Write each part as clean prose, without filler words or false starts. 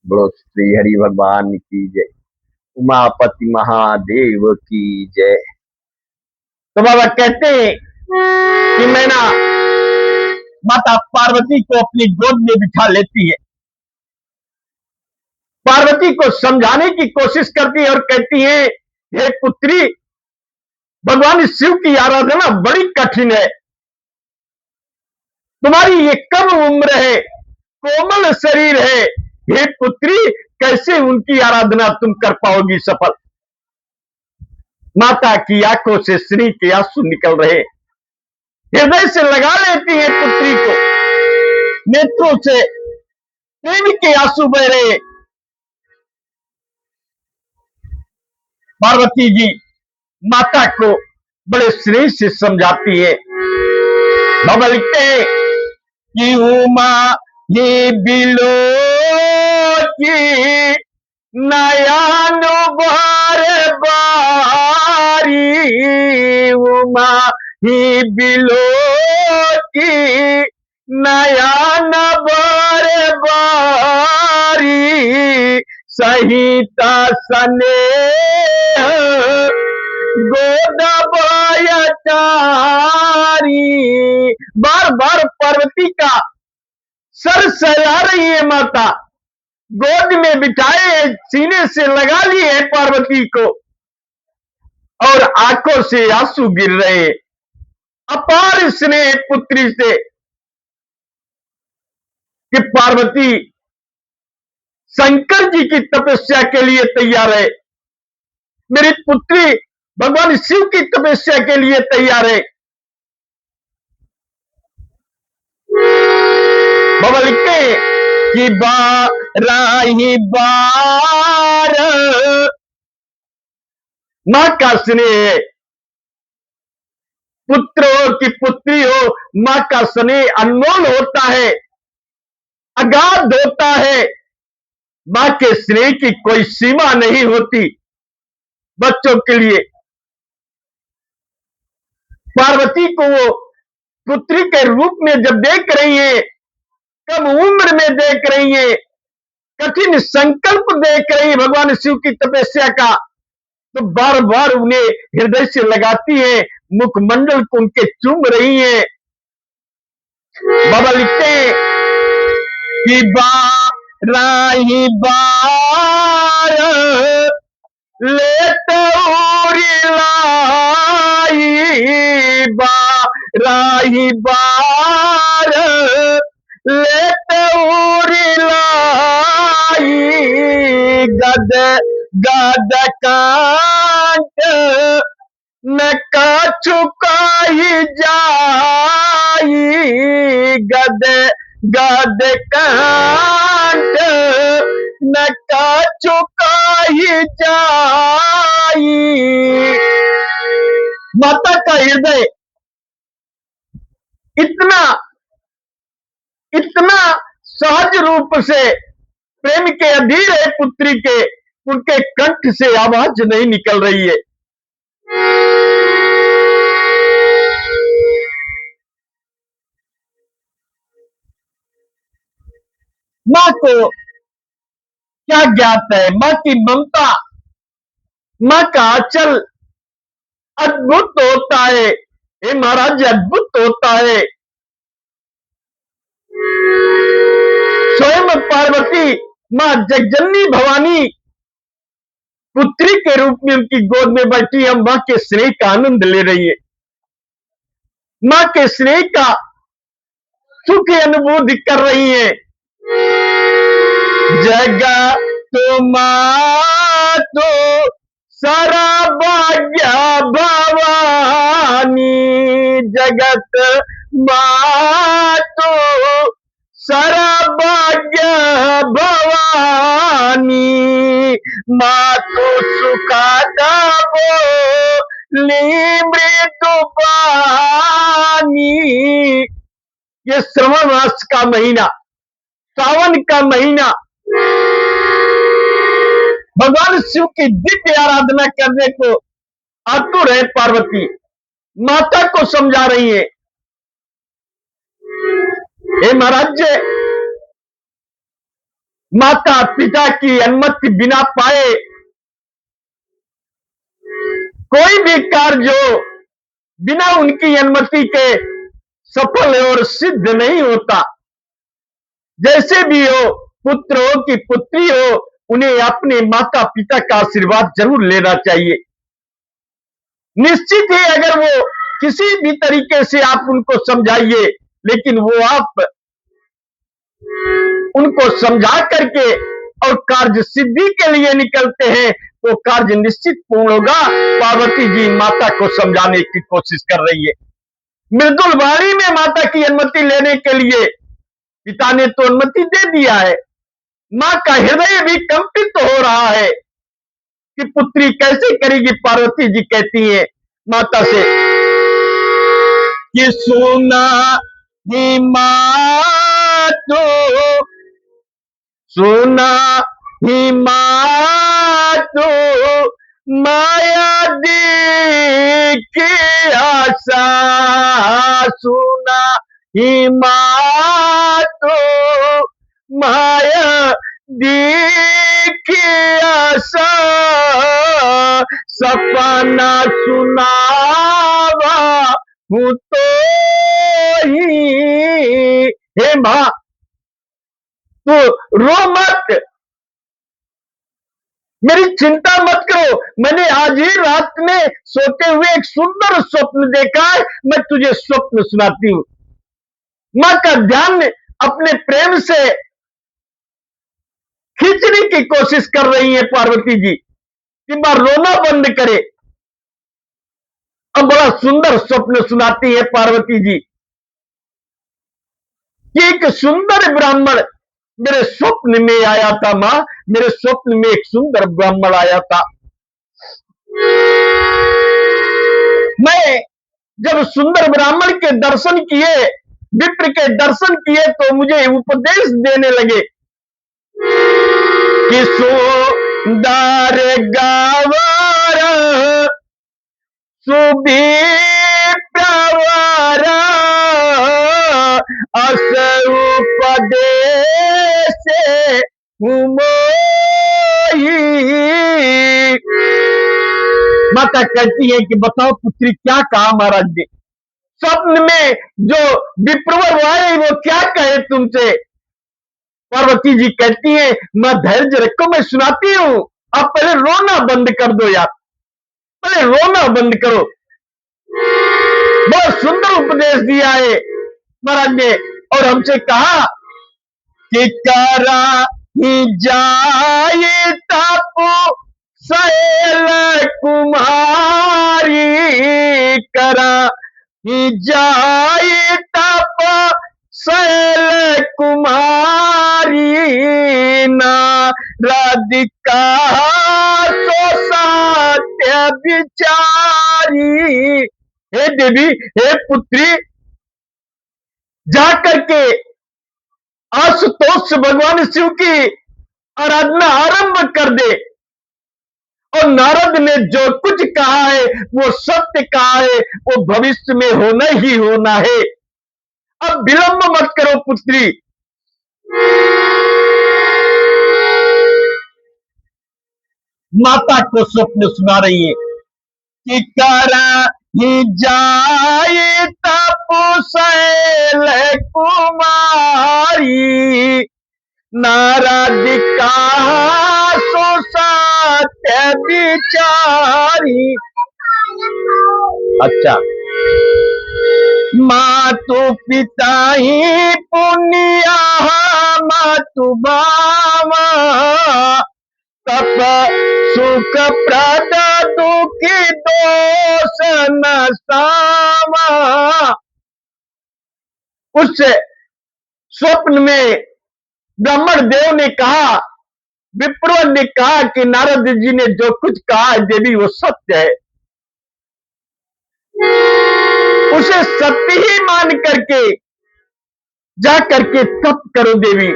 बोलो श्री हरि भगवान की जय। उमापति महादेव की जय। तो बाबा कहते हैं कि मैं ना माता पार्वती को अपनी गोद में बिठा लेती है, पार्वती को समझाने की कोशिश करती है और कहती है, हे पुत्री, भगवान शिव की आराधना बड़ी कठिन है। तुम्हारी ये कम उम्र है, कोमल शरीर है, हे पुत्री, कैसे उनकी आराधना तुम कर पाओगी सफल। माता की आंखों से श्री के आंसू निकल रहे, हृदय से लगा लेती है पुत्री को, नेत्रों से प्रेम के आंसू बह रहे। पार्वती जी माता को बड़े स्नेह से समझाती है। बाबा लिखते हैं कि उमा ये बिलो की नयान बार बारी, उमा ही बिलो की नयान बार बारी, सहिता सने गोदबाया चारी। बार बार पार्वती का सर सहला रही है माता, गोद में बिठाए, सीने से लगा लिए है पार्वती को और आंखों से आंसू गिर रहे। अपार स्नेह पुत्री से कि पार्वती शंकर जी की तपस्या के लिए तैयार है, मेरी पुत्री भगवान शिव की तपस्या के लिए तैयार है। बाबा लिखते हैं कि बाराही बार मां का स्नेह, पुत्र हो कि पुत्री हो, मां का स्नेह अनमोल होता है, अगाध होता है। मां के स्नेह की कोई सीमा नहीं होती। बच्चों के लिए पार्वती को वो पुत्री के रूप में जब देख रही है, कम उम्र में देख रही है, कठिन संकल्प देख रही है भगवान शिव की तपस्या का, तो बार बार उन्हें हृदय से लगाती है, मुखमंडल को उनके चूम रही है। बाबा लिखते हैं कि बाराही बार लेते लाई, बाराही बार लेते लाई, गद गद कांट न का चुकाई जाई, गद गद कांट न का चुकाई जाई। माता का हृदय इतना इतना सहज रूप से प्रेम के अधीर है पुत्री के, उनके कंठ से आवाज नहीं निकल रही है। मां को क्या ज्ञात है, मां की ममता, मां का आंचल अद्भुत होता है। हे महाराज, अद्भुत होता है। स्वयं पार्वती मां जगजननी भवानी पुत्री के रूप में उनकी गोद में बैठी है, मां के स्नेह का आनंद ले रही है, मां के स्नेह का सुख अनुभूति कर रही है। जगा तो सारा भाग्य भवानी, जगत मातो सारा भाग्य भवानी, मातो सुखादा बोली मृदु पानी। ये श्रवण मास का महीना, सावन का महीना, भगवान शिव की दिव्य आराधना करने को आतुर है पार्वती, माता को समझा रही है। हे महाराज, माता पिता की अनुमति बिना पाए कोई भी कार्य हो बिना उनकी अनुमति के सफल और सिद्ध नहीं होता। जैसे भी हो, पुत्र हो कि पुत्री हो, उन्हें अपने माता पिता का आशीर्वाद जरूर लेना चाहिए। निश्चित ही अगर वो किसी भी तरीके से आप उनको समझाइए, लेकिन वो आप उनको समझा करके और कार्य सिद्धि के लिए निकलते हैं तो कार्य निश्चित पूर्ण होगा। पार्वती जी माता को समझाने की कोशिश कर रही है। मृदुल वाणी में माता की अनुमति लेने के लिए पिता ने तो अनुमति दे दिया है। मां का हृदय भी कंपित हो रहा है कि पुत्री कैसे करेगी। पार्वती जी कहती है माता से कि सुना ही मां तो, सुना ही मां तो माया देख आशा, सुना ही मां तो माया देख आशा, सपना सुनावा हूं तो ही। हे मां, तो रो मत, मेरी चिंता मत करो। मैंने आज ही रात में सोते हुए एक सुंदर स्वप्न देखा है, मैं तुझे स्वप्न सुनाती हूं। मां का ध्यान अपने प्रेम से खींचने की कोशिश कर रही है पार्वती जी कि मां रोना बंद करे। अब बड़ा सुंदर स्वप्न सुनाती है पार्वती जी कि एक सुंदर ब्राह्मण मेरे स्वप्न में आया था। मां, मेरे स्वप्न में एक सुंदर ब्राह्मण आया था। मैं जब सुंदर ब्राह्मण के दर्शन किए, विप्र के दर्शन किए, तो मुझे उपदेश देने लगे कि सुंदर गावर सुविप्रवर अस उपदेश हुमोई। माता कहती है कि बताओ पुत्री क्या कहा महाराज ने स्वप्न में, जो विप्रवर आए वो क्या कहे तुमसे। पार्वती जी कहती है मैं धैर्य रखो, मैं सुनाती हूं। आप पहले रोना बंद कर दो यार, पहले रोना बंद करो। बहुत सुंदर उपदेश दिया है महाराज ने और हमसे कहा कि करा ही जाए तापो शैल कुमारी, करा ही जाए तप शैल कुमारी, नारदिका सो सत्य विचारी। हे देवी, हे पुत्री, जाकर के आशुतोष भगवान शिव की आराधना आरंभ कर दे। और नारद ने जो कुछ कहा है वो सत्य कहा है, वो भविष्य में होना ही होना है। अब विलंब मत करो पुत्री। माता को स्वप्न सुना रही है कि करा ही जाए तप शैल कुमारी, नारदिका सो सत्य विचारी। अच्छा, मातु पिता ही पुण्या मातु बामा, तप सुख प्रद दुखी दोष न सामा। उस स्वप्न में ब्राह्मण देव ने कहा, विप्र ने कहा कि नारद जी ने जो कुछ कहा है देवी वो सत्य है, उसे सत्य ही मान करके जा करके तप करो देवी,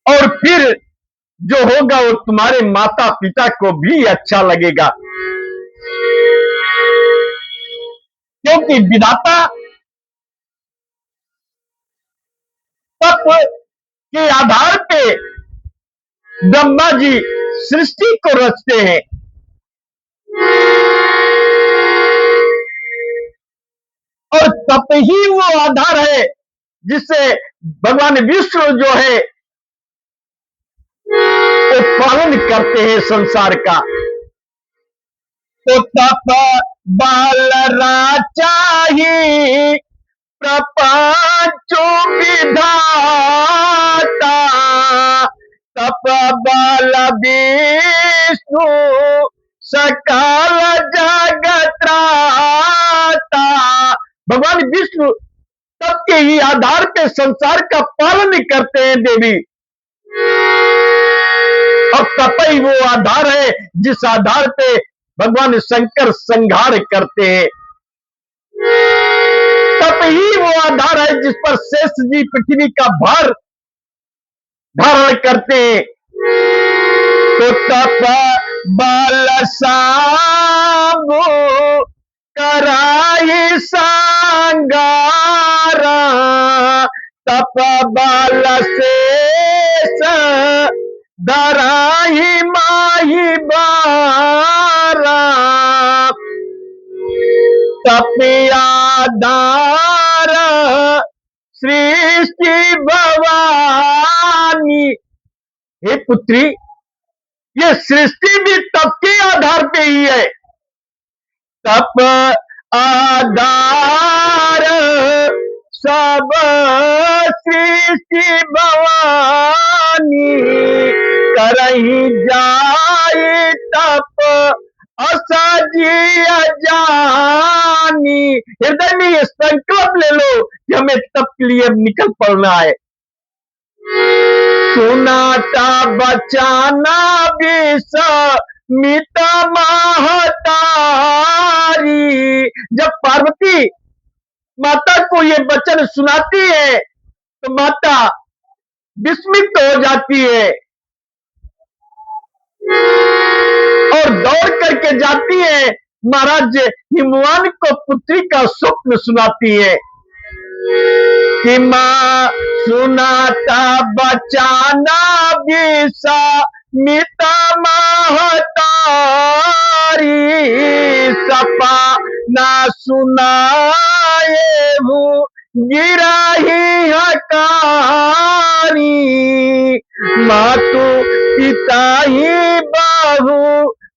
और फिर जो होगा वो तुम्हारे माता पिता को भी अच्छा लगेगा। क्योंकि विधाता तप के आधार पे ब्रह्मा जी सृष्टि को रचते हैं। और तप ही वो आधार है जिससे भगवान विष्णु जो है वो पालन करते हैं संसार का। तो तप बल चाहिए प्रपंचो विधाता, तप बल विष्णु सकल जगत त्राता। भगवान विष्णु तप के ही आधार पे संसार का पालन करते हैं देवी। और तप ही वो आधार है जिस आधार पे भगवान शंकर संहार करते हैं। तप ही वो आधार है जिस पर शेष जी पृथ्वी का भार धारण करते हैं। तो तप बल सामो कराई संगारा, तप बल शेष धराई माही बारा, तपिया दार सृष्टि भवानी। हे पुत्री, ये सृष्टि भी तप के आधार पे ही है। तप आधार सब सृष्टि भवानी, करही जाए तप असजिया जानी। हृदय में ये संकल्प ले लो कि हमें तप के लिए अब निकल पड़ना है। सुनाता बचाना विष मिता महतारी। जब पार्वती माता को ये वचन सुनाती है तो माता विस्मित हो जाती है और दौड़ करके जाती है, महाराज हिमवान को पुत्री का स्वप्न सुनाती है कि मां सुनाता बचाना विषा मिता महतारी, सपा ना सुनाए हूँ गिराही हकारी, मातु पिता ही बाहु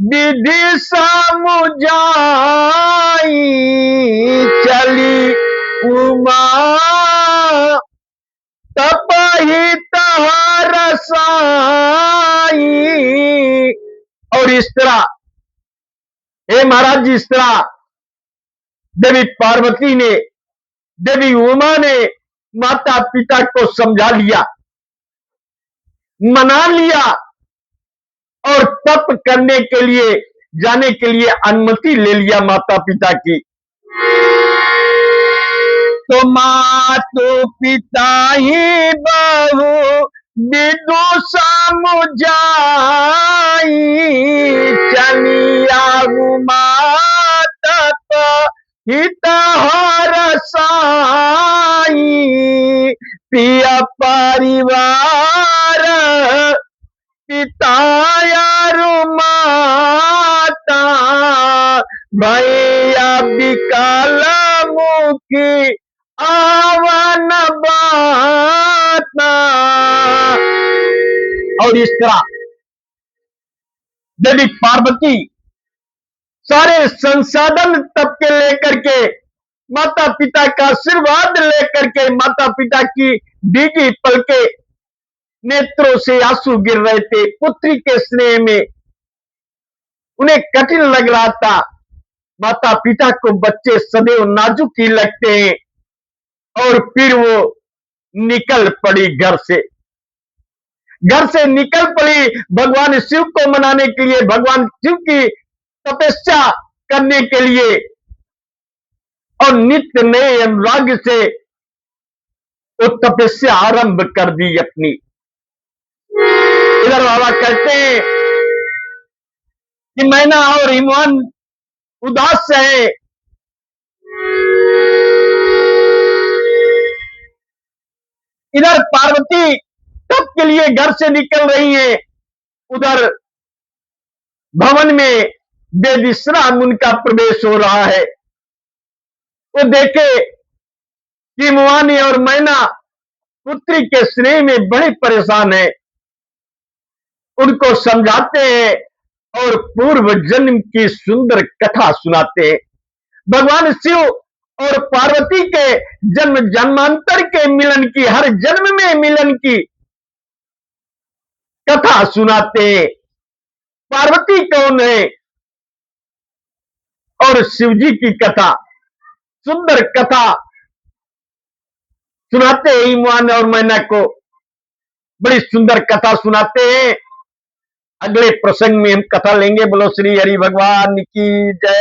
विधि समुझाई, चली उमा तपहित रसाई। और इस तरह हे महाराज जी, इस तरह देवी पार्वती ने, देवी उमा ने माता पिता को समझा लिया, मना लिया और तप करने के लिए, जाने के लिए अनुमति ले लिया माता पिता की। तो मातु पिता ही बहु विदु समुझाई, चलिया तप हित रसाई, पिया परिवार पितायारु माता, भैया विकल मुखी आवन बाता। और इस तरह देवी पार्वती सारे संसाधन तप के लेकर के, माता पिता का आशीर्वाद लेकर के, माता पिता की भीगी पलके नेत्रों से आंसू गिर रहे थे पुत्री के स्नेह में। उन्हें कठिन लग रहा था, माता पिता को बच्चे सदैव नाजुक ही लगते हैं। और फिर वो निकल पड़ी घर से निकल पड़ी भगवान शिव को मनाने के लिए, भगवान शिव की तपस्या करने के लिए, और नित्य नए अनुराग से वो तपस्या आरंभ कर दी अपनी। इधर बाबा कहते हैं कि मैना और हिमवान उदास है, इधर पार्वती तप के लिए घर से निकल रही है, उधर भवन में बेविश्राम उनका प्रवेश हो रहा है। वो देखे कि मुआनी और मैना पुत्री के स्नेह में बड़े परेशान है, उनको समझाते हैं और पूर्व जन्म की सुंदर कथा सुनाते हैं। भगवान शिव और पार्वती के जन्म जन्मांतर के मिलन की, हर जन्म में मिलन की कथा सुनाते हैं। पार्वती कौन है और शिव जी की कथा, सुंदर कथा सुनाते हैं ईमान और मैना को, बड़ी सुंदर कथा सुनाते हैं। अगले प्रसंग में हम कथा लेंगे। बोलो श्री हरि भगवान की जय।